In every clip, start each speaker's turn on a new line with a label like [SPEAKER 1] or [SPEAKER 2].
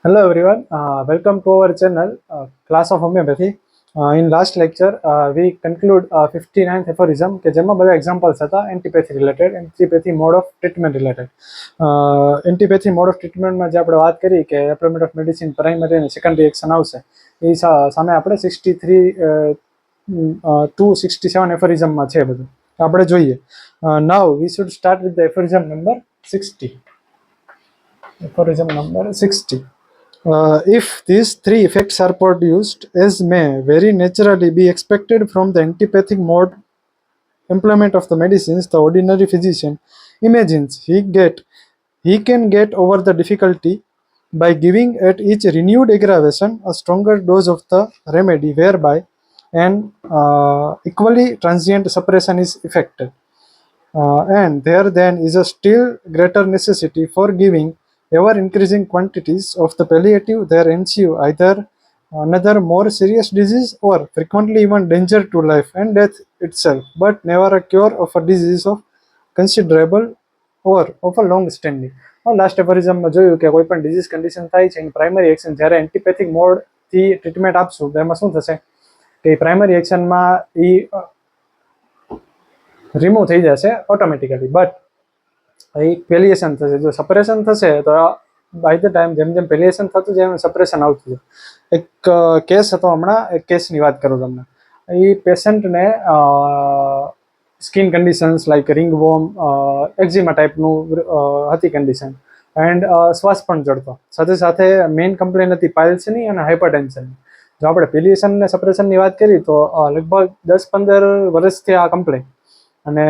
[SPEAKER 1] Hello everyone, welcome to our channel, Class of Homeopathy. In last lecture, we conclude 59th aphorism કે જેમાં બધા examples હતા antipathy related, antipathy mode of treatment related. Antipathy mode of ટ્રીટમેન્ટમાં જે આપણે વાત કરી કે એપ્લોમેન્ટ ઓફ મેડિસિન પ્રાઇમરી અને સેકન્ડરી એક્શન આવશે, એ સામે આપણે 63 ટુ 67 એફોરિઝમમાં છે બધું આપણે જોઈએ. Now we should start with the aphorism number 60. Aphorism number 60. If these three effects are produced, as may very naturally be expected from the antipathic mode employment of the medicines, the ordinary physician imagines he can get over the difficulty by giving at each renewed aggravation a stronger dose of the remedy, whereby an equally transient suppression is effected. And there then is a still greater necessity for giving ever increasing quantities of the palliative. There ensue either another more serious disease or frequently even danger to life and death itself, but never a cure of a disease of considerable or of a long standing. Last એફોરિઝમમાં જોયું કે કોઈ પણ disease condition થાય છે એની primary action જ્યારે એન્ટીપેથિક મોડથી treatment આપશું તો એમાં શું થશે કે પ્રાઇમરી એક્શનમાં એ રિમૂવ થઈ જશે ઓટોમેટિકલી, બટ એ પેલિએશન થશે. જો સપરેશન થશે તો બાય ધ ટાઈમ જેમ જેમ પેલિએશન થતું જાય એમ સપરેશન આવતું જાય. એક કેસ હતો હમણાં, એક કેસની વાત કરું તમને. એ પેશન્ટને સ્કિન કન્ડિશન્સ લાઈક રિંગવોર્મ, એક્ઝિમા ટાઈપનું હતી કન્ડિશન, એન્ડ શ્વાસ પણ ચડતો. સાથે સાથે મેઇન કમ્પ્લેન હતી પાઇલ્સની અને હાઇપરટેન્શનની. જો આપણે પેલિએશન અને સપ્રેશનની વાત કરીએ તો લગભગ 10-15 વર્ષથી આ કમ્પ્લેન અને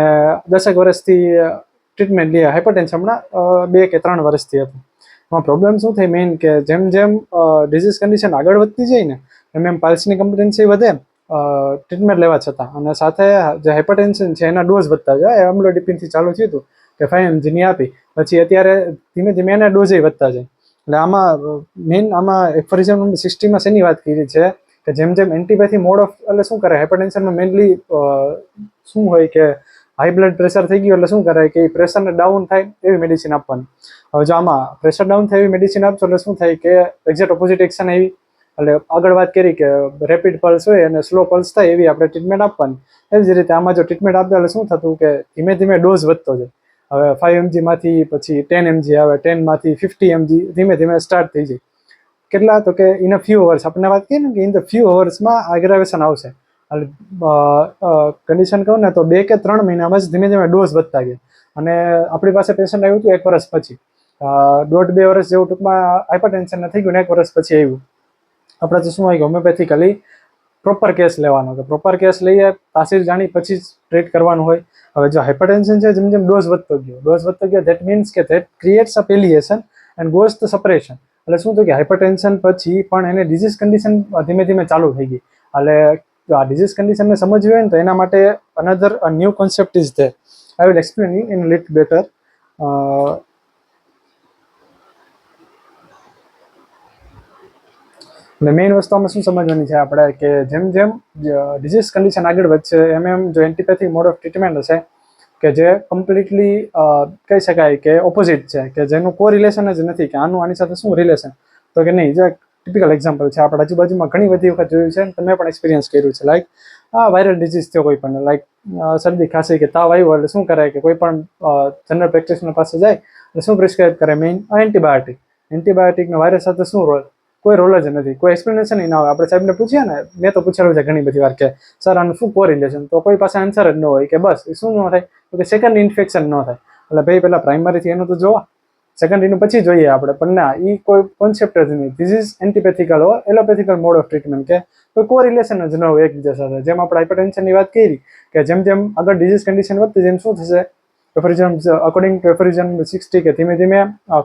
[SPEAKER 1] 10 વર્ષથી ટ્રીટમેન્ટ લે. હાઇપરટેન્શન હમણાં 2 કે 3 વર્ષથી હતું. એમાં પ્રોબ્લેમ શું થાય મેઇન કે જેમ જેમ ડિઝીઝ કન્ડિશન આગળ વધતી જાય ને એમ એમ પાલ્સની કમ્પ્લેન્સી વધે ટ્રીટમેન્ટ લેવા છતાં, અને સાથે જે હાઇપરટેન્શન છે એના ડોઝ વધતા જાય. એમ્લોડિપિનથી ચાલુ થયું હતું કે 5 mgની આપી, પછી અત્યારે ધીમે ધીમે એના ડોઝ વધતા જાય. એટલે આમાં એફોરિઝમ નંબર 60માં શેની વાત કરી છે કે જેમ જેમ એન્ટીપેથી મોડ ઓફ એટલે શું કરે હાઇપરટેન્શનમાં મેઇનલી શું હોય કે હાઈ બ્લડ પ્રેશર થઈ ગયું એટલે શું કરે કે પ્રેશરને ડાઉન થાય એવી મેડિસિન આપવાની. હવે જો આમાં પ્રેશર ડાઉન થાય એવી મેડિસિન આપશો એટલે શું થાય કે એક્ઝેક્ટ ઓપોઝિટ એક્શન આવી. એટલે આગળ વાત કરી કે રેપિડ પલ્સ હોય અને સ્લો પલ્સ થાય એવી આપણે ટ્રીટમેન્ટ આપવાની. એવી જ રીતે આમાં જો ટ્રીટમેન્ટ આપતા એટલે શું થતું કે ધીમે ધીમે ડોઝ વધતો જાય. હવે 5 mgમાંથી પછી 10 mg આવે, 10માંથી 50 mg ધીમે ધીમે સ્ટાર્ટ થઈ જાય. કેટલા તો કે ઇન અ ફ્યુ અવર્સ આપણે વાત કરીએ ને કે ઇન ધ ફ્યુ અવર્સમાં એગ્રાવેશન આવશે. કન્ડિશન કહું ને તો 2 કે 3 મહિનામાં જ ધીમે ધીમે ડોઝ વધતા ગયા. અને આપણી પાસે પેશન્ટ આવ્યું હતું 1 વર્ષ પછી, 1.5-2 વર્ષ જેવું ટૂંકમાં હાઇપરટેન્શન થઈ ગયું ને 1 વર્ષ પછી આવ્યું. આપણે તો શું હોય કે હોમિયોપેથિકલી પ્રોપર કેસ લેવાનો, કે પ્રોપર કેસ લઈએ તાસીર જાણી પછી જ ટ્રીટ કરવાનું હોય. હવે જો હાઇપરટેન્શન છે જેમ જેમ ડોઝ વધતો ગયો ધેટ મીન્સ કે that creates a palliation and goes the suppression. એટલે શું થયું કે હાઇપરટેન્શન પછી પણ એને ડિઝીઝ કન્ડિશન ધીમે ધીમે ચાલુ થઈ ગઈ. એટલે આ ડિઝીઝ કન્ડિશનને સમજવી હોય ને તો એના માટે another new concept is there. I will explain you in little better. એટલે મેઇન વસ્તુ આમાં શું સમજવાની છે આપણે કે જેમ જેમ ડિઝીઝ કન્ડિશન આગળ વધશે એમ એમ જો એન્ટીપેથિક મોડ ઓફ ટ્રીટમેન્ટ હશે કે જે કમ્પ્લીટલી કહી શકાય કે ઓપોઝિટ છે, કે જેનું કોઈ રિલેશન જ નથી કે આની સાથે શું રિલેશન, તો કે નહીં. જે ટિપિકલ એક્ઝામ્પલ છે આપણા આજુબાજુમાં ઘણી બધી વખત જોયું છે, તમે પણ એક્સપિરિયન્સ કર્યું છે. લાઈક વાયરલ ડિઝીઝ થયો કોઈ પણ, લાઈક શરદી ખાંસી કે તાવ આવ્યો એટલે શું કરે કે કોઈ પણ જનરલ પ્રેક્ટિશનર પાસે જાય એટલે શું પ્રિસ્ક્રાઇબ કરે મેઇન એન્ટીબાયોટિક. એન્ટીબાયોટિકનો વાયરસ સાથે શું રોલ? કોઈ રોલ જ નથી, કોઈ એક્સપ્લેનેશન ના આવે. આપણે સાહેબને પૂછીએ ને, મેં તો પૂછેલું છે ઘણી બધી વાર કે સર આનું શું કોરિલેશન, તો કોઈ પાસે આન્સર જ ન હોય કે બસ એ શું ન થાય તો કે સેકન્ડ ઇન્ફેક્શન ન થાય. એટલે ભાઈ પહેલાં પ્રાઇમરીથી એનું તો જોવા, સેકન્ડરીનું પછી જોઈએ આપણે. પણ ના, એ કોઈ કોન્સેપ્ટ જ નહીં. This is antipathical or allopathical mode of treatment, કે કોઈ કોરિલેશન જ ન હોય એકબીજા સાથે. જેમ આપણે હાઇપરટેન્શનની વાત કરી કે જેમ જેમ આગળ ડિઝીઝ કન્ડિશન વધતી જેમ શું થશે, એફોરિઝમ અકોર્ડિંગ ટુ એફોરિઝમ 60 કે ધીમે ધીમે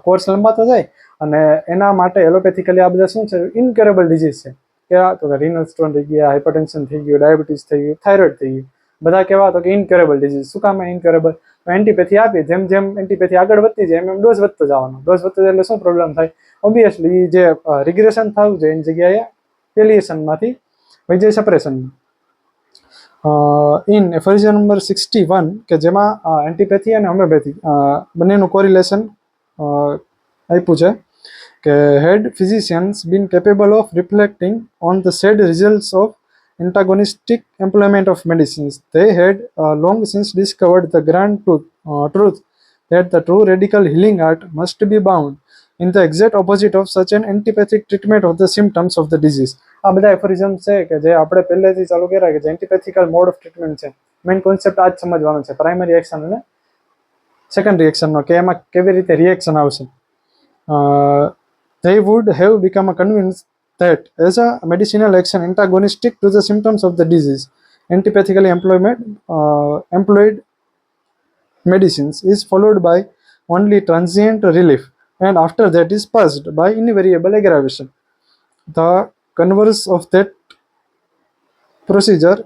[SPEAKER 1] કોર્સ લંબાતો જાય. અને એના માટે એલોપેથિકલી આ બધા શું છે ઇનક્યુરેબલ ડિઝીઝ છે. કેવા તો કે રિનલ સ્ટોન થઈ ગયા, હાઇપરટેન્શન થઈ ગયું, ડાયાબિટીસ થઈ ગયું, થાઇરોઇડ થઈ ગયું, બધા કેવા તો કે ઇનક્યુરેબલ ડિઝીઝ. શું કામ ઇનક્યુરેબલ? એન્ટીપેથી આપીએ જેમ જેમ એન્ટીપેથી આગળ વધતી જાય એમ એમ ડોઝ વધતો જવાનો. ડોઝ વધતો જાય એટલે શું પ્રોબ્લેમ થાય? ઓબ્વિયસલી જે રિગ્રેશન થવું જોઈએ એની જગ્યાએ પેલિએશનમાંથી વહી જાય સપ્રેશનમાં. ઇન એફોરિઝમ નંબર 61 કે જેમાં એન્ટીપેથી અને હોમિયોપેથી બંનેનું કોરિલેશન આપ્યું છે કે had physicians been capable of reflecting on the said results of antagonistic employment of medicines, they had long since discovered the grand truth that the true radical healing art must be bound in the exact opposite of such an antipathic treatment of the symptoms of the disease. આ બધા એફોરિઝમ છે કે જે આપણે પહેલેથી ચાલુ કર્યા કે જે એન્ટીપેથિકલ મોડ ઓફ ટ્રીટમેન્ટ છે. મેઇન કોન્સેપ્ટ આ જ સમજવાનો છે, પ્રાઇમરી એક્શન અને સેકન્ડરી એક્શનનો, કે એમાં કેવી રીતે રિએક્શન આવશે. They would have become convinced that as a medicinal action antagonistic to the symptoms of the disease, antipathically employed medicines is followed by only transient relief, and after that is passed by invariable aggravation. The converse of that procedure,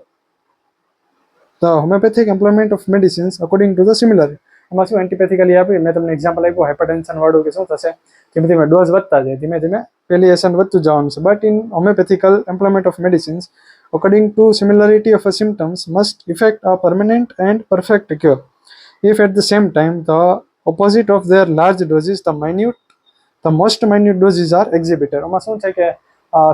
[SPEAKER 1] the homeopathic employment of medicines according to the similar. એમાં શું એન્ટીપેથિકલી આપી, મેં તમને example આપ્યું hypertension વાળું, કે શું થશે ધીમે ધીમે ડોઝ વધતા જાય, ધીમે ધીમે પેલિએશન વધતું જવાનું છે. But in homeopathical employment of medicines according to similarity of symptoms must effect a permanent and perfect cure if at the same time the opposite of their large doses, the most minute doses are exhibited. આમાં શું છે કે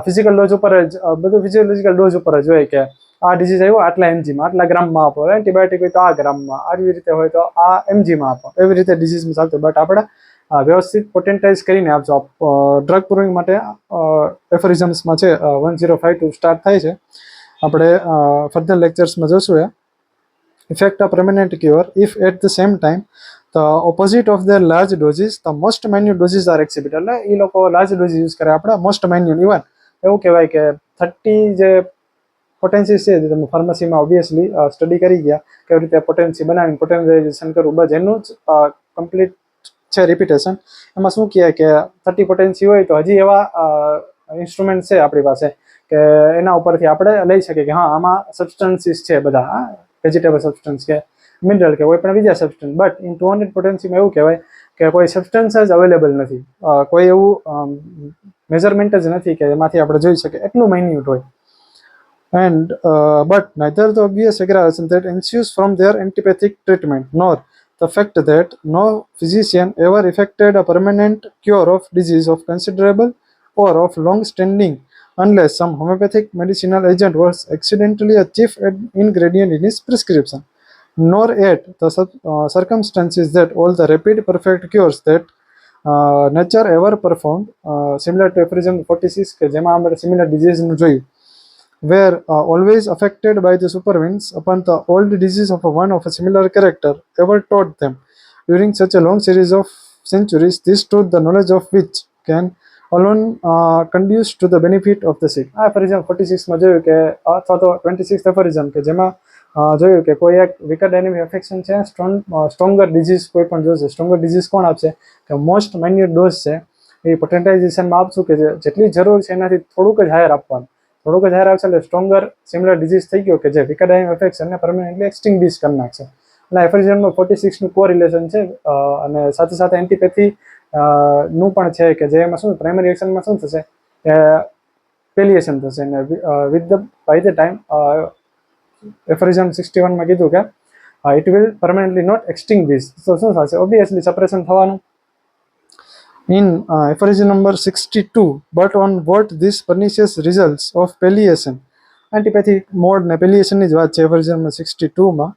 [SPEAKER 1] physical dose ઉપર જ બધું physiological dose ઉપર જ હોય કે આ ડિઝીઝ આવ્યો આટલા એમજીમાં, આટલા ગ્રામમાં આપો, એન્ટીબાયોટિક હોય તો આ ગ્રામમાં, આવી રીતે હોય તો આ એમજીમાં આપો, એવી રીતે ડિઝીઝમાં ચાલતું. બટ આપણે વ્યવસ્થિત પોટેન્ટાઇઝ કરીને આપજો. ડ્રગ પ્રૂવિંગ માટે એફોરિઝમ્સમાં છે 1052 સ્ટાર્ટ થાય છે. આપણે ફર્ધર લેક્ચર્સમાં જોશું. Effect a permanent cure if at the same time the opposite of their large doses the most minute doses are exhibit. એટલે એ લોકો લાર્જ ડોઝીસ યુઝ કરે, આપણે મોસ્ટ માઇન્યુટ. ઇવન એવું કહેવાય કે 30 જે પોટેન્સી છે જે તમે ફાર્મસીમાં ઓબ્વિયસલી સ્ટડી કરી ગયા, કેવી રીતે પોટેન્સી બનાવીને પોટેન્શિયલાઇઝેશન કરવું, બસ એનું જ કમ્પ્લીટ છે રિપીટેશન. એમાં શું કહે કે 30 પોટેન્સી હોય તો હજી એવા ઇન્સ્ટ્રુમેન્ટ છે આપણી પાસે કે એના ઉપરથી આપણે લઈ શકીએ કે હા આમાં સબસ્ટન્સીસ છે બધા, વેજીટેબલ સબસ્ટન્સ કે મિનરલ કે કોઈ પણ બીજા સબસ્ટન્સ. બટ ઇન 200 પોટેન્સીમાં એવું કહેવાય કે કોઈ સબસ્ટન્સ જ અવેલેબલ નથી, કોઈ એવું મેઝરમેન્ટ જ નથી કે એમાંથી આપણે જોઈ શકીએ, એટલું માઇન્યુટ હોય. And but neither the obvious aggravation that ensues from their antipathic treatment nor the fact that no physician ever effected a permanent cure of disease of considerable or of long standing unless some homeopathic medicinal agent was accidentally a chief ingredient in his prescription, nor yet the circumstances that all the rapid perfect cures that nature ever performed, similar to aphorism 46 કે જેમાં આપણે similar ડિઝીઝનું જોયું, were always affected by the superwinds upon the old disease of one of a similar character ever taught them during such a long series of centuries, this truth the knowledge of which can alone conduce to the benefit of the sick. આ એફોરિઝમ 46માં જોયું કે અથવા તો 26th એફોરિઝમ કે જેમાં જોયું કે કોઈ એક વિકટ એનિમી એફેક્શન છે, સ્ટ્રોંગર ડિઝીઝ કોઈ પણ જોશે, સ્ટ્રોંગર ડિઝીઝ કોણ આપશે કે મોસ્ટ માઇન્યુટ ડોઝ છે એ પોટેન્ટાઇઝેશનમાં આપશું કે જેટલી જરૂર છે એનાથી થોડુંક જ હાયર આપવાનું, થોડુંક જ હાયર આવશે એટલે સ્ટ્રોંગર સિમિલર ડિઝીઝ થઈ ગયો કે જે વિકટ એનિમી એફેક્શનને પરમેનન્ટલી એક્સટિંગ્વિશ કરી નાખશે. એટલે એફોરિઝમનું 46નું કોરિલેશન છે. અને સાથે સાથે એન્ટીપેથી નું પણ છે કે જેમાં શું પ્રાઇમરી એક્શનમાં શું થશે કે પેલિએશન થશે, અને with the by the time aphorism 61માં કીધું કે it will permanently not extinguish. તો શું થશે ઓબ્વિયસલી સપ્રેશન થવાનું. In aphorism number 62, but on what this pernicious results of palliation, antipathic mode ને palliation ની જ વાત છે aphorism 62માં,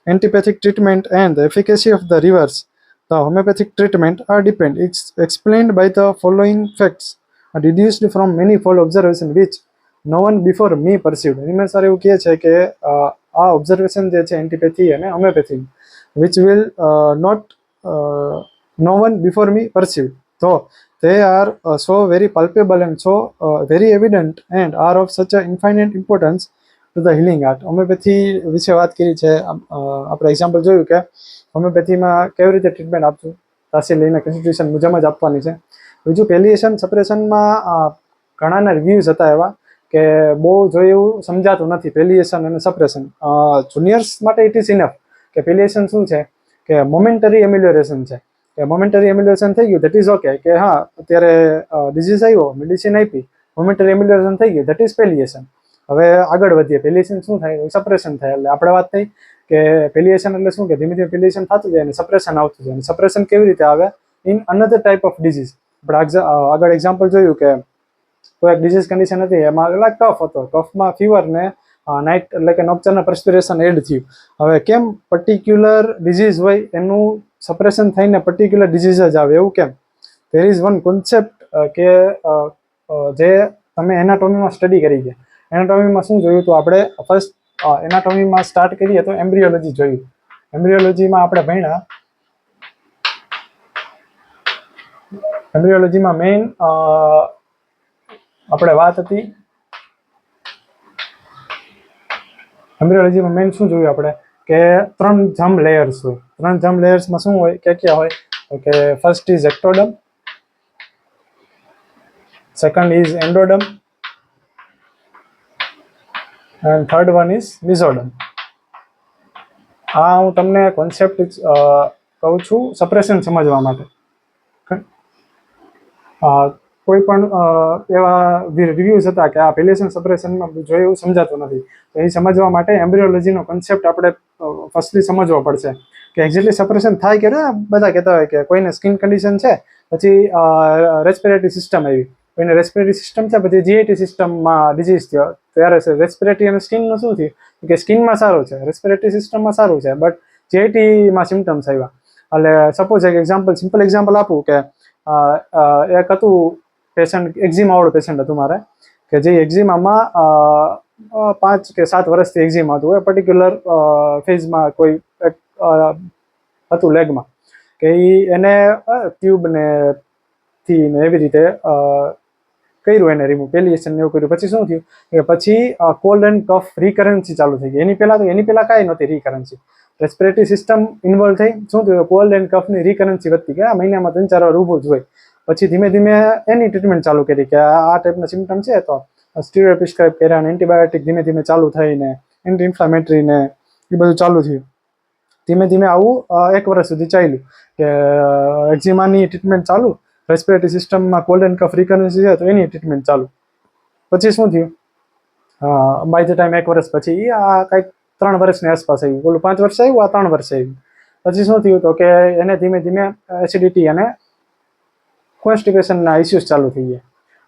[SPEAKER 1] antipathic treatment and the efficacy of the reverse, the homeopathic treatment are depend. It's explained by the following facts deduced from manifold observation which no one before me perceived. એમાં sir એવું કહે છે કે આ observation જે છે એન્ટીપેથી અને homeopathy which will not no one before me perceived. So they are so very palpable and so very evident and are of such a infinite importance to the healing art. Homeopathy વિશે વાત કરી છે. આપણે example જોયું કે હોમિયોપેથીમાં કેવી રીતે treatment આપશું, તાસી લઈને કોન્સ્ટિટ્યુશન મુજબ જ આપવાની છે. બીજું પેલિએશન સપ્રેશનમાં ઘણાના રિવ્યૂઝ હતા એવા કે બહુ જોઈ એવું સમજાતું નથી પેલિએશન અને સપ્રેશન. જુનિયર્સ માટે ઇટ ઇઝ ઇનફ કે પેલિએશન શું છે કે મોમેન્ટરી એમ્યુલરેશન છે, કે મોમેન્ટરી એમ્યુલેશન થઈ ગયું દેટ ઇઝ ઓકે, કે હા અત્યારે ડિઝીઝ આવ્યો મેડિસિન આપી મોમેન્ટરી એમ્યુલેશન થઈ ગયું દેટ ઇઝ પેલિએશન. હવે આગળ વધીએ, પેલિએશન શું થાય સપ્રેશન થાય. એટલે આપણે વાત થઈ કે પેલિએશન એટલે શું કે ધીમે ધીમે પેલિએશન થતું જાય અને સપ્રેશન આવતું જાય. અને સપ્રેશન કેવી રીતે આવે in another type of disease. આપણે આગળ એક્ઝામ્પલ જોયું કે કોઈ એક ડિઝીઝ કન્ડિશન હતી, એમાં કફ હતો, કફમાં ફીવર ને નાઇટ એટલે કે નોક્ચરના પરસ્પિરેશન એડ થયું. હવે કેમ પર્ટિક્યુલર ડિઝીઝ હોય એનું સપ્રેશન થઈને પર્ટિક્યુલર ડિઝીઝ જ આવે, એવું કેમ? ધેર ઇઝ વન કોન્સેપ્ટ કે જે તમે એનાટોમીમાં સ્ટડી કરી ગયા. એનાટોમીમાં શું જોયું? તો આપણે ફર્સ્ટ એનાટોમીમાં સ્ટાર્ટ કરીએ તો એમ્બ્રિયોલોજી જોયું. એમ્બ્રિયોલોજીમાં આપણે ભણ્યા, એમ્બ્રિયોલોજીમાં મેઇન આપણે વાત હતી, એમ્બ્રિયોલોજીમાં મેઇન શું જોયું આપણે કે 3 જર્મ લેયર્સ હોય. 3 જર્મ લેયર્સમાં શું હોય, ક્યાં હોય? તો કે first is ectoderm, second is endoderm and third one is mesoderm. આ હું તમને કોન્સેપ્ટ કહું છું સપ્રેશન સમજવા માટે. કોઈ પણ એવા રિવ્યુઝ હતા કે આ પેલિએશન સપ્રેશનમાં જોઈએ એવું સમજાતું નથી, તો એ સમજવા માટે એમ્બ્રિયોલોજીનો કોન્સેપ્ટ આપણે ફર્સ્ટલી સમજવો પડશે કે એક્ઝેક્ટલી સપ્રેશન થાય કે ના. બધા કહેતા હોય કે કોઈને સ્કિન કન્ડિશન છે, પછી રેસ્પિરેટરી સિસ્ટમ આવી, કોઈને રેસ્પિરેટરી સિસ્ટમ છે, પછી જીઆઈટી સિસ્ટમમાં ડિઝીઝ થયો, ત્યારે રેસ્પિરેટરી અને સ્કિનનું શું થયું કે સ્કિનમાં સારું છે, રેસ્પિરેટરી સિસ્ટમમાં સારું છે, બટ જીઆઈટીમાં સિમ્ટમ્સ આવ્યા. એટલે સપોઝ એક સિમ્પલ એક્ઝામ્પલ આપું કે એક હતું પેશન્ટ, એક્ઝિમાવાળું પેશન્ટ હતું મારે, કે જે એક્ઝિમામાં 5 કે 7 વર્ષથી એક્ઝિમા હતું. એ પર્ટિક્યુલર ફેઝમાં કોઈ એક હતું લેગમાં, કે એને ટ્યુબ ને થી ને એવી રીતે કર્યું, એને રિમૂવ, પેલિએશન ને એવું કર્યું. પછી શું થયું કે પછી કોલ્ડ એન્ડ કફ રિકરન્સી ચાલુ થઈ ગઈ. એની પહેલા કાંઈ નહોતી રિકરન્સી, રેસ્પિરેટરી સિસ્ટમ ઇન્વોલ્વ થઈ. શું થયું? કોલ્ડ એન્ડ કફની રિકરન્સી વધતી ગયા, મહિનામાં 3-4 વાર ઊભું જ હોય. પછી ધીમે ધીમે એની ટ્રીટમેન્ટ ચાલુ કરી કે આ ટાઈપના સિમ્ટમ છે, તો સ્ટીરોઇડ પ્રિસ્ક્રાઇબ કર્યા ને એન્ટીબાયોટિક ધીમે ધીમે ચાલુ થઈને એન્ટી ઇન્ફ્લામેટરી ને એ બધું ચાલુ થયું. ધીમે ધીમે આવું 1 વર્ષ સુધી ચાલ્યું કે એક્ઝિમાની ટ્રીટમેન્ટ ચાલુ, રેસ્પિરેટરી સિસ્ટમમાં કોલ્ડ એન્ડ કફ રિકરન્સી છે તો એની ટ્રીટમેન્ટ ચાલુ. પછી શું થયું? બાય ધ ટાઈમ 1 વર્ષ પછી આ કંઈક 3 વર્ષની આસપાસ આવ્યું, બોલું 5 વર્ષ આવ્યું, આ 3 વર્ષ આવ્યું. પછી શું થયું? તો કે એને ધીમે ધીમે એસિડિટી અને કોન્સ્ટિપેશનના ઇસ્યુઝ ચાલુ થઈ ગયા,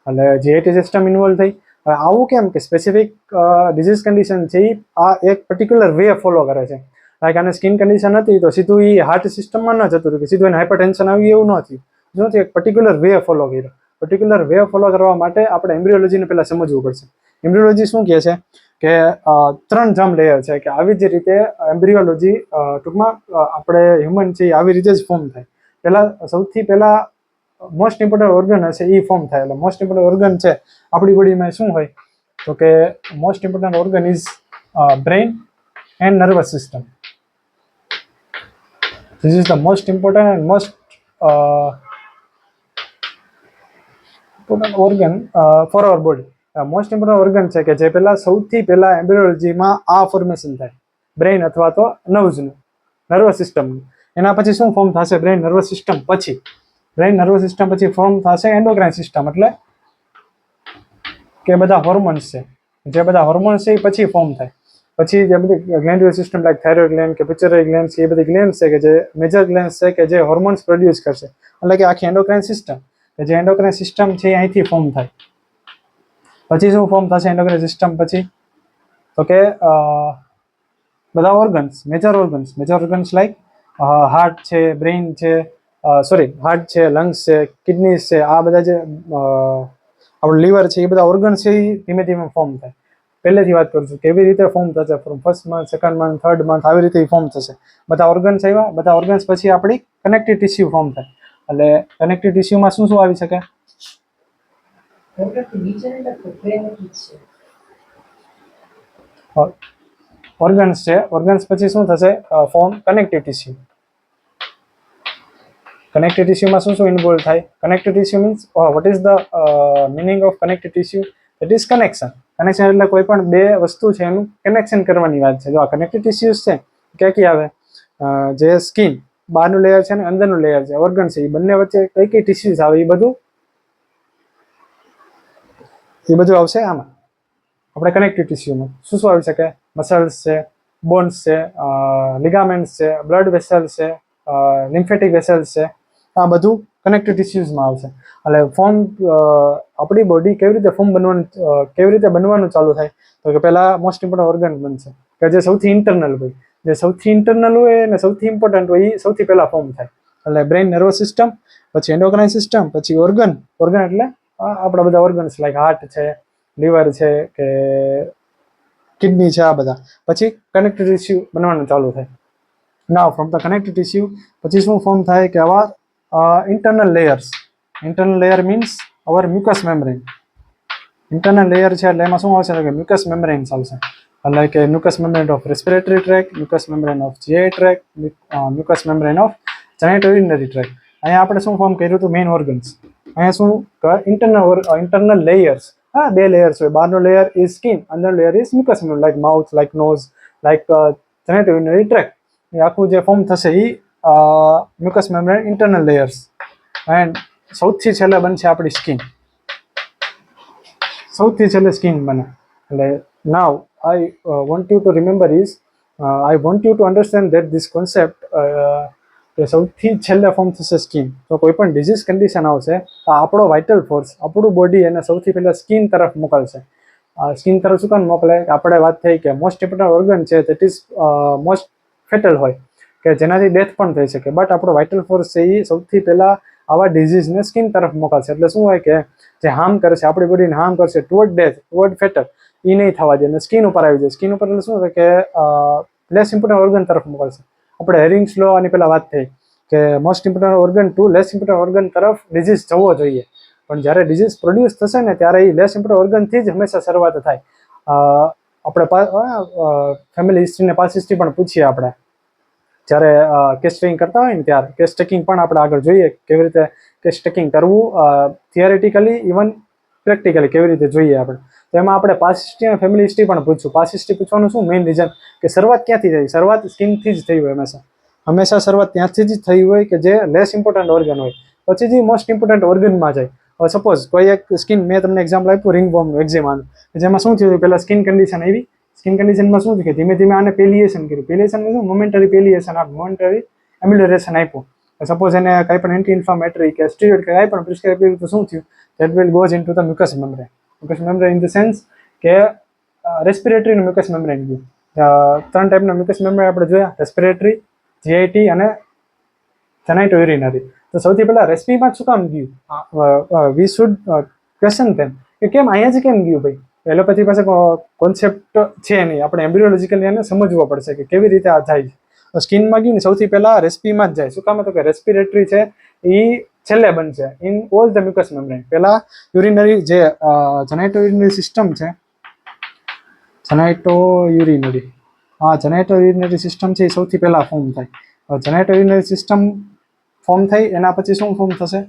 [SPEAKER 1] એટલે જીઆઈટી સિસ્ટમ ઇન્વોલ્વ થઈ. આવું કેમ કે સ્પેસિફિક ડિઝીઝ કન્ડિશન છે, આ એક પર્ટિક્યુલર વે ફોલો કરે છે. લાઈક આને સ્કિન કન્ડિશન હતી તો સીધું એ હાર્ટ સિસ્ટમમાં ન જતું રહ્યું, કે સીધું એને હાઇપરટેન્શન આવ્યું એવું ન થયું. શું થયું? એક પર્ટિક્યુલર વે ફોલો કર્યો. પર્ટિક્યુલર વે ફોલો કરવા માટે આપણે એમ્બ્રિયોલોજીને પહેલાં સમજવું પડશે. એમ્બ્રિયોલોજી શું કહે છે કે 3 જર્મ લેયર છે, કે આવી જ રીતે એમ્બ્રિયોલોજી ટૂંકમાં આપણે હ્યુમન છે આવી રીતે જ ફોર્મ થાય. સૌથી પહેલાં મોસ્ટ ઇમ્પોર્ટન્ટ ઓર્ગન હશે એ ફોર્મ થાય. એટલે મોસ્ટ ઇમ્પોર્ટન્ટ ઓર્ગન છે આપણી બોડીમાં શું હોય? તો કે most important organ is brain and nervous system. This is the most important and most important organ for our body. Most important organ છે કે જે સૌથી પહેલા એમ્બ્રિયોલોજીમાં આ ફોર્મેશન થાય, બ્રેઇન અથવા તો નર્વસ સિસ્ટમનું. એના પછી શું ફોર્મ થશે? બ્રેઇન નર્વસ સિસ્ટમ પછી ફોર્મ થશે એન્ડોક્રાઇન સિસ્ટમ, એટલે કે બધા હોર્મોન્સ છે, જે બધા હોર્મોન્સ છે એ પછી ફોર્મ થાય. પછી જે બધી ગ્લેન્ડ્યુલર સિસ્ટમ લાઈક થાઇરોઇડ ગ્લેન્ડ કે પિટ્યુટરી ગ્લેન્ડ છે, એ બધી ગ્લેન્ડ છે કે જે મેજર ગ્લેન્ડ છે કે જે હોર્મોન્સ પ્રોડ્યુસ કરશે, એટલે કે આખી એન્ડોક્રાઇન સિસ્ટમ, કે જે એન્ડોક્રાઇન સિસ્ટમ છે અહીંથી ફોર્મ થાય. પછી શું ફોર્મ થશે એન્ડોક્રાઇન સિસ્ટમ પછી? તો કે બધા organs, major organs like heart છે, બ્રેઇન છે, હાર્ટ છે, લંગ્સ છે, કિડનીઝ છે, આ બધા જે આપણું લીવર છે, એ બધા ઓર્ગન્સ છે એ ધીમે ધીમે ફોર્મ થાય. પહેલેથી વાત કરું છું કેવી રીતે ફોર્મ થશે, from first month, second month, third month, આવી રીતે ફોર્મ થશે. બધા ઓર્ગન્સ આવ્યા, બધા ઓર્ગન્સ પછી આપણી કનેક્ટિવ ટિશ્યુ ફોર્મ થાય. એટલે કનેક્ટિવ ટિશ્યુમાં શું આવી શકે? ઓર્ગન્સ છે, ઓર્ગન્સ પછી શું થશે? Form connective tissue. કનેક્ટિવ ટિશ્યુમાં શું ઇન્વોલ્વ થાય? Connective tissue means what is the meaning of connective tissue? It is connection. Connection એટલે કોઈ પણ બે વસ્તુ છે એનું કનેક્શન કરવાની વાત છે. જો આ કનેક્ટિવ ટિશ્યુઝ છે ક્યાંથી આવે? જે સ્કિન બહારનું લેયર છે ને અંદરનું લેયર છે, ઓર્ગન છે, એ બંને વચ્ચે કઈ ટિશ્યુઝ આવે એ બધું આવશે આમાં. આપણે કનેક્ટિવ ટિશ્યુમાં શું આવી શકે? મસલ્સ છે, બોન્સ છે, લિગામેન્ટ્સ છે, બ્લડ વેસલ્સ છે, લિમ્ફેટિક વેસલ્સ છે, આ બધું કનેક્ટિવ ટિશ્યુઝમાં આવશે. એટલે ફોર્મ આપણી બોડી કેવી રીતે બનવાનું ચાલુ થાય તો કે પહેલાં મોસ્ટ ઇમ્પોર્ટન્ટ ઓર્ગન બનશે કે જે સૌથી ઇન્ટરનલ હોય, જે સૌથી ઇન્ટરનલ હોય અને સૌથી ઇમ્પોર્ટન્ટ હોય એ સૌથી પહેલાં ફોર્મ થાય. એટલે બ્રેઇન નર્વસ સિસ્ટમ, પછી એન્ડોક્રાઇન સિસ્ટમ, પછી ઓર્ગન એટલે આપણા બધા ઓર્ગન્સ લાઈક હાર્ટ છે, લીવર છે કે કિડની છે, આ બધા. પછી કનેક્ટિવ ટિશ્યુ બનવાનું ચાલુ થાય. નાવ ફ્રોમ ધ કનેક્ટિવ ટિશ્યુ પછી શું ફોર્મ થાય કે આવા ઇન્ટરનલ લેયર મીન્સ અવર મ્યુકસ મેમ્બ્રેન. ઇન્ટરનલ લેયર છે એટલે એમાં શું આવશે કે મ્યુકસ મેમ્બ્રેન્સ આવશે. એટલે કે mucus membrane of respiratory tract, mucus membrane of GI tract, mucus membrane of genitourinary tract. અહીંયા આપણે શું ફોર્મ કર્યું હતું મેઇન ઓર્ગન્સ. અહીંયા શું ઇન્ટરનલ લેયર્સ, બે લેયર્સ હોય. બહારનો લેયર ઇઝ સ્કિન, અંદર layer is mucus membrane like mouth, like nose, like genitourinary tract. એ આખું જે ફોર્મ થશે એ mucus membrane internal layers. And સૌથી છેલ્લે બનશે આપણી સ્કિન. સૌથી છેલ્લે સ્કિન બને. એટલે now I want you to remember is I want you to understand that this concept કે સૌથી છેલ્લે ફોર્મ થશે સ્કિન. તો કોઈ પણ ડિઝીઝ કન્ડિશન આવશે તો આપણો વાઇટલ ફોર્સ, આપણું બોડી એને સૌથી પહેલાં સ્કિન તરફ મોકલશે. સ્કિન તરફ શું કામ મોકલે? આપણે વાત થઈ કે મોસ્ટ ઇમ્પોર્ટન્ટ ઓર્ગન છે દેટ ઇઝ મોસ્ટ ફેટલ હોય કે જેનાથી ડેથ પણ થઈ શકે. બટ આપણો વાઇટલ ફોર્સ છે એ સૌથી પહેલાં આવા ડિઝીઝને સ્કિન તરફ મોકલશે. એટલે શું હોય કે જે હાર્મ કરશે, આપણી બોડીને હાર્મ કરશે ટુવર્ડ ડેથ, ટુવર્ડ ફેટલ, એ નહીં થવા દે અને સ્કિન ઉપર આવી જાય. સ્કિન ઉપર એટલે શું છે કે લેસ ઇમ્પોર્ટન્ટ ઓર્ગન તરફ મોકલશે. આપણે હેરિંગ્સ લો આની પહેલાં વાત થઈ કે most important organ to less important organ તરફ ડિઝીઝ જવો જોઈએ. પણ જ્યારે ડિઝીઝ પ્રોડ્યુસ થશે ને ત્યારે એ લેસ ઇમ્પોર્ટન્ટ ઓર્ગનથી જ હંમેશા શરૂઆત થાય. આપણે ફેમિલી હિસ્ટ્રીને પાસ હિસ્ટ્રી પણ પૂછીએ આપણે જ્યારે કેસ ટેકિંગ કરતા હોય ને ત્યારે. કેસ ટેકિંગ પણ આપણે આગળ જોઈએ કેવી રીતે કેસ ટેકિંગ કરવું, થિયરેટિકલી ઇવન પ્રેક્ટિકલી કેવી રીતે જોઈએ આપણે. તો એમાં આપણે પાસ હિસ્ટ્રી અને ફેમિલી હિસ્ટ્રી પણ પૂછશું. પાસ હિસ્ટ્રી પૂછવાનું શું મેઇન રીઝન કે શરૂઆત ક્યાંથી થઈ? શરૂઆત સ્કિનથી જ થઈ હોય હંમેશા શરૂઆત ત્યાંથી જ થઈ હોય કે જે લેસ ઇમ્પોર્ટન્ટ ઓર્ગન હોય, પછી જે મોસ્ટ ઇમ્પોર્ટન્ટ ઓર્ગનમાં જાય. હવે સપોઝ કોઈ એક સ્કિન, મેં તમને એક્ઝામ્પલ આપ્યું રિંગવોર્મનું, એક્ઝેમાનું, જેમાં શું થયું પહેલાં સ્કિન કન્ડિશન આવી. સ્કિન કન્ડિશનમાં શું થયું કે ધીમે ધીમે આને પેલિએશન કર્યું. પેલિએશનમાં શું મોમેન્ટરી પેલિએશન આપ્યું, મોમેન્ટરી એમ્યુલરેશન આપ્યું. સપોઝ એને કંઈ પણ એન્ટી ઇન્ફ્લામેટરી કે સ્ટીરોઇડ કે કંઈ પણ પ્રિસ્ક્રાઇબ કર્યું તો શું થયું? That will goes in to the mucus membrane. Mucus membrane in the sense કે રેસ્પિરેટરીનું મ્યુકસ મેમ્બ્રેન ગયું. 3 ટાઈપના મ્યુકસ મેમ્બ્રેન આપણે જોયા, રેસ્પિરેટરી, જીઆઈટી અને જેનેટોયુરિનરી. તો સૌથી પહેલાં રેસ્પીમાં શું કામ ગયું? વી શુડ ક્વેશ્ચન ધેમ કે કેમ અહીંયા જ કેમ ગયું ભાઈ? એલોપેથી પાસે કોન્સેપ્ટ છે નહીં, આપણે એમ્બ્રિયોલોજીકલી એને સમજવો પડશે કે કેવી રીતે આ થાય છે. સ્કિનમાં ગયું ને સૌથી પહેલાં રેસ્પીમાં જ જાય. શું કામ? તો કે રેસ્પિરેટરી છે એ છેલ્લે બનશે in all the mucus membrane. પહેલાં યુરિનરી જે જેનેટોયુરિનરી સિસ્ટમ છે, જેનેટોયુરિનરી સિસ્ટમ છે એ સૌથી પહેલાં ફોર્મ થાય. જેનેટોયુરિનરી સિસ્ટમ ફોર્મ થઈ એના પછી શું ફોર્મ થશે?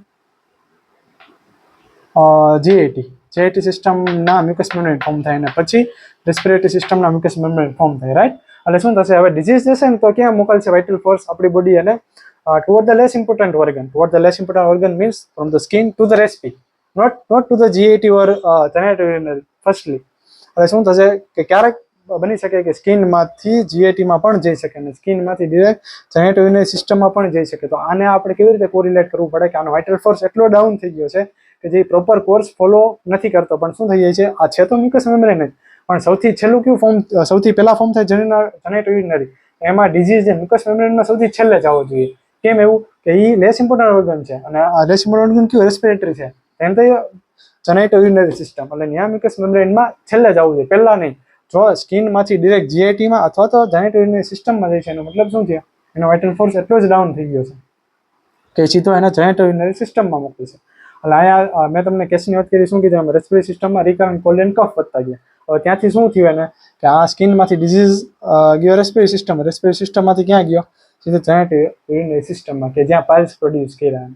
[SPEAKER 1] જીઆઈટી સિસ્ટમના મ્યુકસ મેમ્બ્રેન ફોર્મ થાય અને પછી રેસ્પિરેટરી સિસ્ટમના મ્યુકસ મેમ્બ્રેન ફોર્મ થાય. રાઈટ? એટલે શું થશે? હવે ડિઝીઝ જશે ને તો ક્યાં મોકલશે વાઇટલ ફોર્સ આપણી બોડી અને toward the less important organ. Toward the less important organ means from the skin to the respi, not to the GIT or genitourinary firstly. એટલે શું થશે કે ક્યારેક બની શકે કે સ્કિનમાંથી જીઆઈટીમાં પણ જઈ શકે અને સ્કિનમાંથી ડિરેક્ટ જેનેટોયુરિનરી સિસ્ટમમાં પણ જઈ શકે. તો આને આપણે કેવી રીતે કોરિલેટ કરવું પડે કે આનો વાઇટલ ફોર્સ એટલો ડાઉન થઈ ગયો છે કે જે પ્રોપર કોર્સ ફોલો નથી કરતો. પણ શું થઈ જાય છે? આ છે તો મ્યુકસ મેમ્બ્રેન જ, પણ સૌથી છેલ્લું કયું ફોર્મ, સૌથી પહેલા ફોર્મ થાય જેનેટોયુરિનરી. એમાં ડિઝીઝ જે મ્યુકસ મેમ્બ્રેનમાં સૌથી છેલ્લે જવો જોઈએ. કેમ એવું? કે એ લેસ ઇમ્પોર્ટન્ટ ઓર્ગન છે અને આ લેસ ઇમ્પોર્ટન્ટ ઓર્ગન કયું? રેસ્પિરેટરી છે. એમ તો જેનેટોયુરિનરી સિસ્ટમ, એટલે ત્યાં મ્યુકસ મેમ્બ્રેનમાં છેલ્લે જવું જોઈએ, પહેલાં નહીં. જો સ્કિનમાંથી ડિરેક્ટ જીઆઈટીમાં અથવા તો જેનેટોયુરિનરી સિસ્ટમમાં જાય છે એનો મતલબ શું છે? એનો વાઇટલ ફોર્સ એટલો જ ડાઉન થઈ ગયો છે કે સીધો એને જેનેટોયુરિનરી સિસ્ટમમાં મોકલી છે. એટલે અહીંયા મેં તમને કેસની વાત કરી, શું કીધું? રેસ્પિરેટરી સિસ્ટમમાં રિકરન્ટ કોલ્ડ એન્ડ કફ વધતા ગયા. હવે ત્યાંથી શું થયું એને કે આ સ્કિનમાંથી ડિઝીઝ ગયો રેસ્પિરેટરી સિસ્ટમ. રેસ્પિરેટરી સિસ્ટમમાંથી ક્યાં ગયો? સીધો જેનેટોયુરિનરી સિસ્ટમમાં કે જ્યાં પાઇલ્સ પ્રોડ્યુસ કર્યા.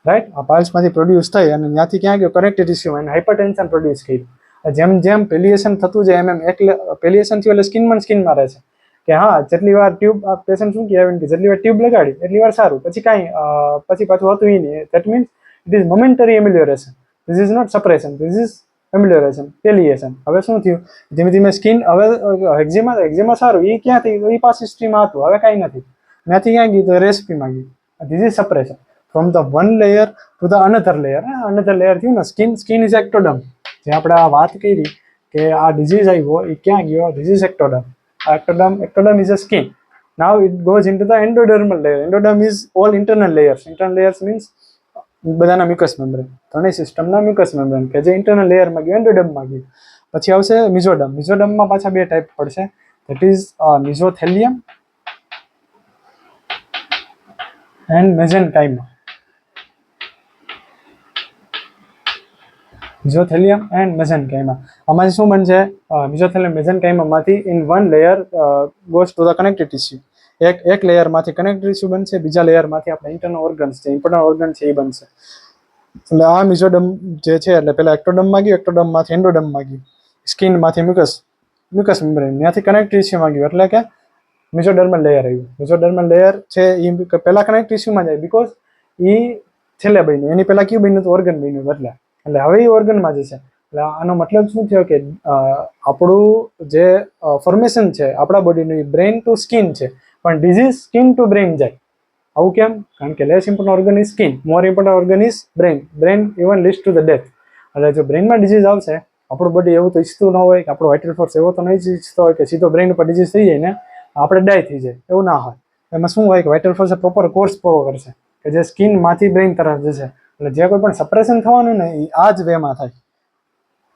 [SPEAKER 1] રાઈટ? આ પાઇલ્સમાંથી પ્રોડ્યુસ થઈ અને ત્યાંથી ક્યાં ગયો? કનેક્ટિવ ટિશ્યુમાં એને હાઇપરટેન્શન પ્રોડ્યુસ કર્યું. જેમ જેમ પેલિએશન થતું જાય એમ પેલિએશન થયું એટલે સ્કિનમાં રહે છે કે હા જેટલી વાર ટ્યુબ પેશન્ટ શું કહેવાય કે જેટલી વાર ટ્યુબ લગાડી એટલી વાર સારું, પછી કાંઈ પછી પાછું હતું એ નહીં. That means it is momentary amelioration. This is not suppression, this is amelioration, palliation. હવે શું થયું? ધીમે ધીમે સ્કિન, હવે એક્ઝેમા સારું, એ ક્યાંથી? એ પાસ હિસ્ટ્રીમાં હતું, હવે કાંઈ નથી. ત્યાંથી ક્યાં ગયું? તો રેસ્પીમાં ગયું. This is suppression. From the one layer to the another layer. Another layer થયું ને સ્કિન ઇઝ એક્ટોડર્મ. જે આપણે આ વાત કરી કે આ ડિઝીઝ આવ્યો એ ક્યાં ગયો? This is ectoderm. Ectoderm is a skin. Now it goes into the endodermal layer. Endoderm is all internal layers. Internal layers means બધાના મ્યુકસ મેમ્બ્રેન, ત્રણેય સિસ્ટમના મ્યુકસ મેમ્બ્રેન કે જે ઇન્ટરનલ લેયરમાં ગયું, એન્ડોડર્મમાં ગયું. પછી આવશે મિઝોડર્મ. મિઝોડર્મમાં પાછા બે ટાઈપ પડશે. That is mesothelium and mesenchyma. Mesothelium and mesenchyma. આમાંથી શું બનશે? મિઝોથેલિયમ મેઝેન્કાઇમામાંથી in one layer goes to the connective tissue. એક લેયરમાંથી કનેક્ટિવ ટિશ્યુ બનશે, બીજા લેયરમાંથી આપણે ઇન્ટરનલ ઓર્ગન્સ છે, ઇમ્પોર્ટન્ટ ઓર્ગન છે એ બનશે. એટલે આ મિઝોડર્મ જે છે એટલે પેલા એક્ટોડર્મમાં ગયું, એક્ટોડર્મમાંથી એન્ડોડર્મમાં ગયું, સ્કિનમાંથી મ્યુકસ મેમ્બ્રેન, ત્યાંથી કનેક્ટિવ ટિશ્યુમાં ગયું એટલે કે મિઝોડર્મલ લેયર આવ્યું. મિઝોડર્મલ લેયર છે એ પહેલા કનેક્ટિવ ટિશ્યુમાં જાય બિકોઝ એ છેલ્લે બન્યું. એની પહેલા કયું બન્યું? તો ઓર્ગન બન્યું. એટલે હવે એ ઓર્ગનમાં જશે. એટલે આનો મતલબ શું થયો કે આપણું જે ફોર્મેશન છે આપણા બોડીનું એ બ્રેઇન ટુ સ્કિન છે, પણ ડિઝીઝ સ્કિન ટુ બ્રેઇન જાય. આવું કેમ? કારણ કે less important organ is skin, more important organ is brain. Brain even leads to the death. એટલે જો બ્રેઇનમાં ડિઝીઝ આવશે, આપણું બોડી એવું તો ઈચ્છતું ન હોય કે આપણો વાઇટલ ફોર્સ એવો તો નહીં ઈચ્છતો હોય કે સીધો બ્રેઇન ઉપર ડિઝીઝ થઈ જાય ને આપણે ડાય થઈ જાય. એવું ના હોય. એમાં શું હોય કે વાઇટલ ફોર્સ પ્રોપર કોર્સ પૂરો કરશે કે જે સ્કિનમાંથી બ્રેઇન તરફ જશે. એટલે જે કોઈ પણ સપ્રેશન થવાનું ને એ આ જ વેમાં થાય.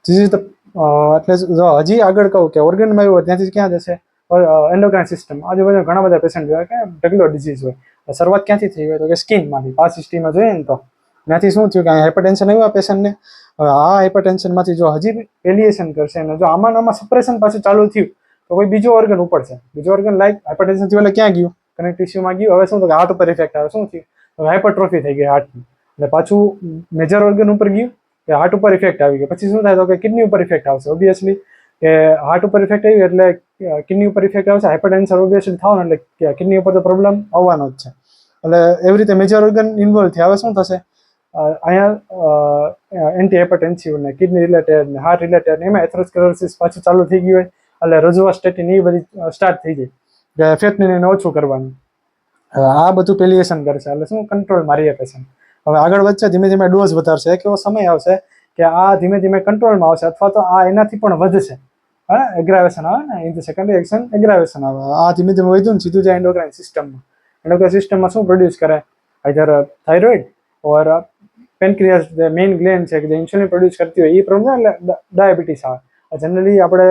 [SPEAKER 1] એટલે જો હજી આગળ કહું કે ઓર્ગનમાં એવું હોય ત્યાંથી ક્યાં જશે? Endocrine system. આજુબાજુ ઘણા બધા પેશન્ટ જોયા કે ઢગલો ડિઝીઝ હોય. શરૂઆત ક્યાંથી થઈ હોય? તો કે સ્કિનમાંથી. પાસ હિસ્ટ્રીમાં જોઈએ ને તો ત્યાંથી શું થયું કે અહીંયા હાઇપરટેન્શન આવ્યું આ પેશન્ટને. હવે આ હાઇપરટેન્શનમાંથી જો હજી વેલિએશન કરશે અને જો આમાં સપ્રેશન પાછું ચાલુ થયું તો કોઈ બીજો ઓર્ગન ઉપડશે. બીજો ઓર્ગન લાઈક હાઇપરટેન્શન થયું એટલે ક્યાં ગયું? કનેક્ટિવ ટિશ્યુમાં ગયું. હવે શું તો કે હાર્ટ ઉપર ઇફેક્ટ આવે. શું થયું? હવે હાઇપરટ્રોફી થઈ ગઈ હાર્ટની. એટલે પાછું મેજર ઓર્ગન ઉપર ગયું કે હાર્ટ ઉપર ઇફેક્ટ આવી ગઈ. પછી શું થાય? તો કે કિડની ઉપર ઇફેક્ટ આવશે. ઓબ્વિયસલી કે હાર્ટ ઉપર ઇફેક્ટ આવી એટલે કિડની ઉપર ઇફેક્ટ આવશે. હાઇપરટેન્શન ઓબ્વિયસલી થવાનું એટલે કિડની ઉપર તો પ્રોબ્લેમ આવવાનો જ છે. એટલે એવી રીતે મેજર ઓર્ગન ઇન્વોલ્વ થયા. હવે શું થશે? અહીંયા એન્ટી હાઇપરટેન્સિવ ને કિડની રિલેટેડ ને હાર્ટ રિલેટેડ ને એમાં એથેરોસ્ક્લેરોસિસ પાછું ચાલુ થઈ ગયું હોય એટલે રોઝોવાસ્ટેટિન એ બધી સ્ટાર્ટ થઈ જાય કે ફેટને ઓછું કરવાનું. આ બધું પેલિએશન કરશે એટલે શું? કંટ્રોલ મારી પેશન્ટ. હવે આગળ વધશે, ધીમે ધીમે ડોઝ વધારશે. એક એવો સમય આવશે કે આ ધીમે ધીમે કંટ્રોલમાં આવશે અથવા તો આ એનાથી પણ વધશે. હા, એગ્રાવેશન આવે ને, ઇન ધ સેકન્ડરી એક્શન એગ્રાવેશન આવે. આ ધીમે ધીમે વધ્યું ને સીધું જાય એન્ડોક્રાઇન સિસ્ટમમાં. એન્ડોક્રાઇન સિસ્ટમમાં શું પ્રોડ્યુસ કરે? આઈધર થાઇરોઇડ ઓર પેનક્રિયાસ, જે મેઇન ગ્લેન્ડ છે કે જે ઇન્સ્યુલિન પ્રોડ્યુસ કરતી હોય એ પ્રોબ્લેમ એટલે ડાયાબિટીસ આવે. જનરલી આપણે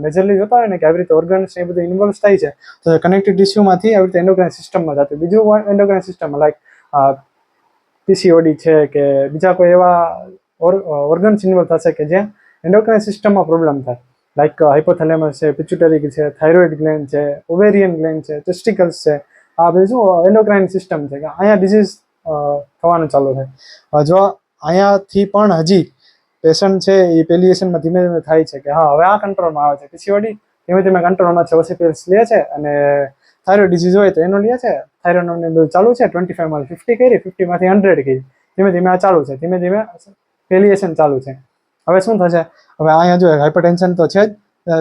[SPEAKER 1] મેજરલી જોતા હોય ને કે આવી રીતે ઓર્ગન્સ એ બધું ઇન્વોલ્વ થાય છે તો કનેક્ટિવ ટિશ્યુમાંથી આવી રીતે એન્ડોક્રાઇન સિસ્ટમમાં જતું. બીજું એન્ડોક્રાઇન સિસ્ટમમાં લાઈક પીસીઓડી છે કે બીજા કોઈ એવા ઓર્ગન્સ ઇન્વોલ્વ થશે કે જ્યાં એન્ડોક્રાઇન સિસ્ટમમાં પ્રોબ્લેમ થાય. લાઈક હાઇપોથેલેમસ છે, પિચ્યુટરી છે, થાઇરોઇડ ગ્લેન્ડ છે, ઓવેરિયન ગ્લેન્ડ છે, ટેસ્ટિકલ્સ છે. આ બધું શું એન્ડોક્રાઇન સિસ્ટમ છે કે અહીંયા ડિઝીઝ થવાનું ચાલુ થાય. જો અહીંયાથી પણ હજી પેશન્ટ છે એ પેલિએશનમાં ધીમે ધીમે થાય છે કે હા હવે આ કંટ્રોલમાં આવે છે. પીસીઓડી ધીમે ધીમે કંટ્રોલમાં છે, ઓસીપીએલ્સ લે છે અને થાઇરોઇડ ડિઝીઝ હોય તો એનો લે છે. થાઇરોઇડનું બધું ચાલુ છે. 25 માં 50 કરી, 50માંથી 100 કરી. ધીમે ધીમે આ ચાલુ છે. ધીમે ધીમે પેલિએશન ચાલુ છે. હવે શું થશે? હવે અહીંયા જો હાઇપરટેન્શન તો છે જ,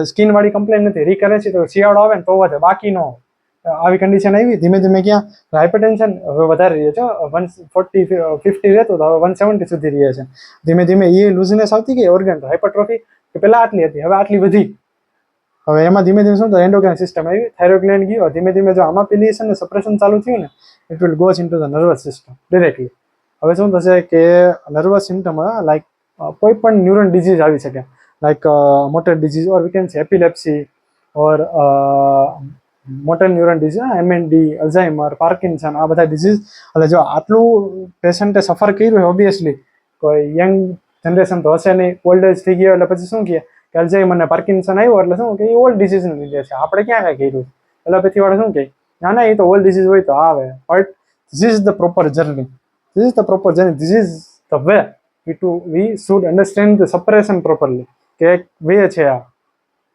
[SPEAKER 1] સ્કિનવાળી કમ્પ્લેન નથી. રીકરે છે તો શિયાળો આવે ને તો વધે, બાકી ન હોય. આવી કન્ડિશન આવી. ધીમે ધીમે ક્યાં હાઇપરટેન્શન હવે વધારે રહે છે. 140 50 રહેતું તો હવે 170 સુધી રહે છે. ધીમે ધીમે એ લૂઝનેસ આવતી ગઈ ઓર્ગન. હાઇપરટ્રોફી કે પહેલા આટલી હતી હવે આટલી વધી. હવે એમાં ધીમે ધીમે શું થાય? એન્ડોક્રાઇન સિસ્ટમ આવી, થાઇરોઇડ ગ્લેન્ડ ગયો. ધીમે ધીમે જો આમાં પેલિએશન ને સપ્રેશન ચાલુ થયું ને it will goes into the nervous system directly. હવે શું થશે કે નર્વસ સિમ્ટમ લાઈક કોઈ પણ ન્યુરોન ડિઝીઝ આવી શકે, like motor disease or we can say epilepsy or motor neuron disease, MND, Alzheimer, Parkinson, આ બધા ડિઝીઝ. એટલે જો આટલું પેશન્ટે સફર કર્યું હોય ઓબ્વિયસલી કોઈ યંગ જનરેશન તો હશે નહીં. ઓલ્ડ એજ થઈ ગયો એટલે પછી શું કહે કે અલ્ઝાઇમર ને પાર્કિન્સન આવ્યો એટલે શું કે એ ઓલ્ડ ડિઝીઝને લીધે છે. આપણે ક્યાં કાંઈ કર્યું? એલોપેથી વાળા શું કહે ના ના એ તો ઓલ્ડ ડિઝીઝ હોય તો આવે. But this is the proper journey. This is the proper journey. This is the way we should understand the suppression properly. કે એક વે છે આ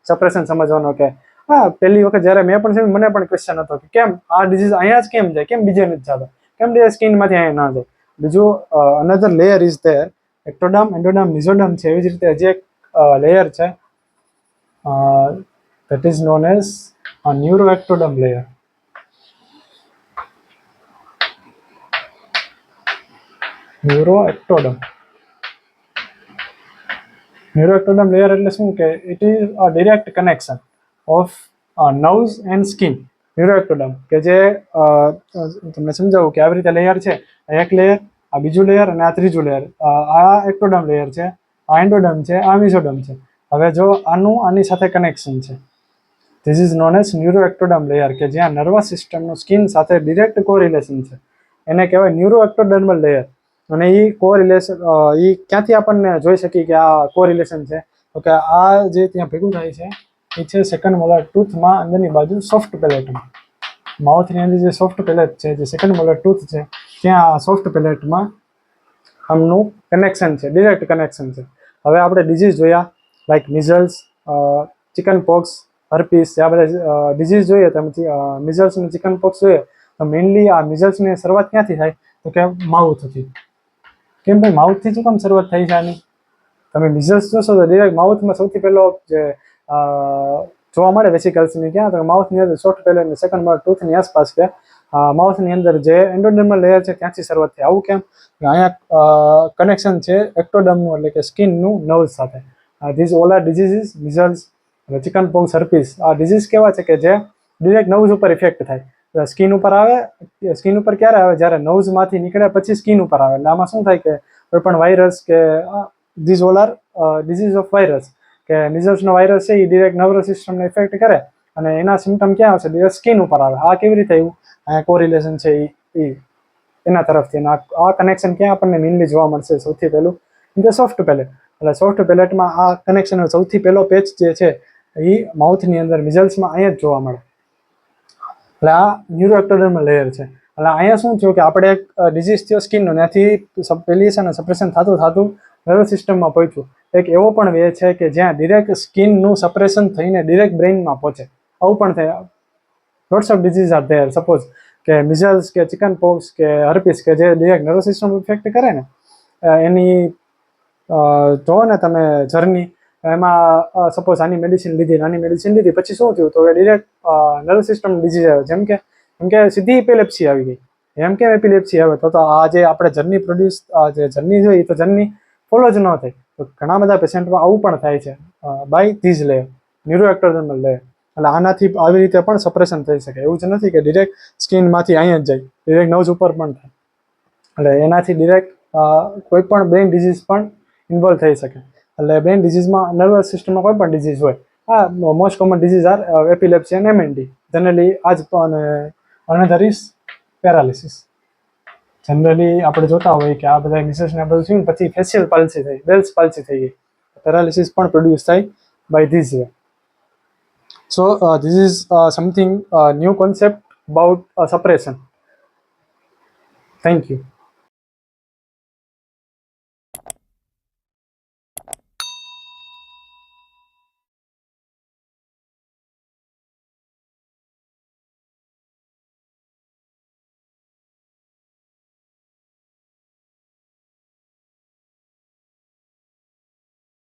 [SPEAKER 1] સપ્રેશન સમજવાનો. કે હા, પહેલી વખત જ્યારે મેં પણ મને પણ ક્વેશ્ચન હતો કે કેમ આ ડિઝીઝ અહીંયા જ કેમ જાય, કેમ બીજે નથી જતો, કેમ સ્કિનમાંથી અહીંયા ના જાય. બીજું અનધર લેયર ઇઝ ધેર. એક્ટોડર્મ, એન્ડોડર્મ, મિઝોડર્મ છે. એવી જ રીતે હજી એક લેયર છે that is known as a neuroectoderm layer. Neuroectoderm. Neuroectoderm layer એટલે શું કે it is a direct connection of nerves and skin. Neuroectoderm કે જે તમને સમજાવું કે આવી રીતે લેયર છે, એક લેયર, આ બીજું લેયર અને આ ત્રીજું લેયર. આ એક્ટોડર્મ લેયર છે, આ એન્ડોડર્મ છે, આ મિઝોડર્મ છે. હવે જો આની સાથે કનેક્શન છે, this is known as neuroectoderm layer, કે જ્યાં નર્વસ સિસ્ટમનું સ્કિન સાથે ડિરેક્ટ કોરિલેશન છે, એને કહેવાય ન્યુરોએક્ટોડર્મલ લેયર. અને એ કોરિલેશન એ ક્યાંથી આપણને જોઈ શકીએ કે આ કોરિલેશન છે? તો કે આ જે ત્યાં ભેગું થાય છે એ છે સેકન્ડ મોલર ટૂથમાં અંદરની બાજુ સોફ્ટ પેલેટમાં. માઉથની અંદર જે સોફ્ટ પેલેટ છે, જે સેકન્ડ મોલર ટૂથ છે, ત્યાં સોફ્ટ પેલેટમાં આમનું કનેક્શન છે, ડિરેક્ટ કનેક્શન છે. હવે આપણે ડિઝીઝ જોયા like measles, chicken POX, herpes, આ બધા ડિઝીઝ જોઈએ. તમે મિઝલ્સ અને ચિકન પોક્સ જોઈએ તો મેઇનલી આ મિઝલ્સની શરૂઆત ક્યાંથી થાય? તો કે માઉથથી. કેમ ભાઈ માઉથથી શું કામ શરૂઆત થઈ છે આની? તમે મિઝલ્સ જોશો તો ડિરેક્ટ માઉથમાં સૌથી પહેલો જે જોવા મળે વેસિકલ્સની, ક્યાં? તો માઉથની અંદર સોફ્ટ પેલેટ અને સેકન્ડ મોલર ટૂથની આસપાસ કે માઉથની અંદર જે એન્ડોડર્મલ લેયર છે ત્યાંથી શરૂઆત થઈ. આવું કેમ? અહીંયા કનેક્શન છે એક્ટોડર્મનું એટલે કે સ્કિનનું નર્વ્સ સાથે. This all are diseases, measles, chicken POX, herpes. આ ડિઝીઝ કેવા છે કે જે ડિરેક્ટ નર્વ્સ ઉપર ઇફેક્ટ થાય. સ્કિન ઉપર આવે. સ્કિન ઉપર ક્યારે આવે? જ્યારે નર્વ્સમાંથી નીકળે પછી સ્કિન ઉપર આવે. એટલે આમાં શું થાય કે કોઈ પણ વાયરસ કે this all are disease of virus, કે મિઝલ્સનો વાયરસ છે એ ડિરેક્ટ નર્વસ સિસ્ટમને ઇફેક્ટ કરે અને એના સિમ્ટમ ક્યાં આવશે? ડિરેક્ટ સ્કિન ઉપર આવે. આ કેવી રીતે આવ્યું? અહીંયા કોરિલેશન છે એ એના તરફથી. આ કનેક્શન ક્યાં આપણને મેઇનલી જોવા મળશે? સૌથી પહેલું ઇન ધ સોફ્ટ પેલેટ. એટલે સોફ્ટ પેલેટમાં આ કનેક્શન સૌથી પહેલો પેચ જે છે એ માઉથની અંદર મિઝલ્સમાં અહીંયા જ જોવા મળે. એટલે આ ન્યુરોએક્ટોડર્મલ લેયર છે. એટલે અહીંયા શું થયું કે આપણે એક ડિઝીઝ થયો સ્કિનનો, ત્યાંથી પેલિએશન અને સપ્રેશન થતું નર્વસ સિસ્ટમમાં પહોંચ્યું. એક એવો પણ વે છે કે જ્યાં ડિરેક્ટ સ્કિનનું સપ્રેશન થઈને ડિરેક્ટ બ્રેઇનમાં પહોંચે. આવું પણ થાય. Lots of disease are there. Suppose કે મિઝલ્સ કે ચિકન પોક્સ કે હર્પીસ કે જે ડિરેક્ટ નર્વસ સિસ્ટમ ઇફેક્ટ કરે ને, એની જો ને તમે જર્ની, એમાં સપોઝ આની મેડિસિન લીધી પછી શું થયું? તો ડિરેક્ટ નર્વસ સિસ્ટમ ડિઝીઝ આવે. જેમ કે સીધી એપિલેપ્સી આવી ગઈ. એમ કેમ એપિલેપ્સી આવે? તો આ જે આપણે જર્ની પ્રોડ્યુસ જે જર્ની જોઈએ તો જર્ની ફોલો જ ન થાય. તો ઘણા બધા પેશન્ટમાં આવું પણ થાય છે બાય ધીઝ લેયર, ન્યુરોએક્ટોડર્મલ લેયર. એટલે આનાથી આવી રીતે પણ સપ્રેશન થઈ શકે. એવું જ નથી કે ડિરેક્ટ સ્કિનમાંથી અહીંયા જ જાય, ડિરેક્ટ નર્વ્સ ઉપર પણ થાય. એટલે એનાથી ડિરેક્ટ કોઈ પણ બ્રેઇન ડિઝીઝ પણ ઇન્વોલ્વ થઈ શકે. એટલે બ્રેઇન ડિઝીઝમાં નર્વસ સિસ્ટમમાં કોઈ પણ ડિઝીઝ હોય. Most common disease are epilepsy અને MND. જનરલી આ જ. અને અનધર ઇઝ પેરાલિસિસ. જનરલી આપણે જોતા હોઈએ કે આ બધા મિસેસને બધું થયું પછી ફેશિયલ પાલ્સી થઈ, બેલ્સ પાલ્સી થઈ ગઈ. પેરાલિસિસ પણ પ્રોડ્યુસ થાય by this way. So this is something new concept about suppression. Thank you.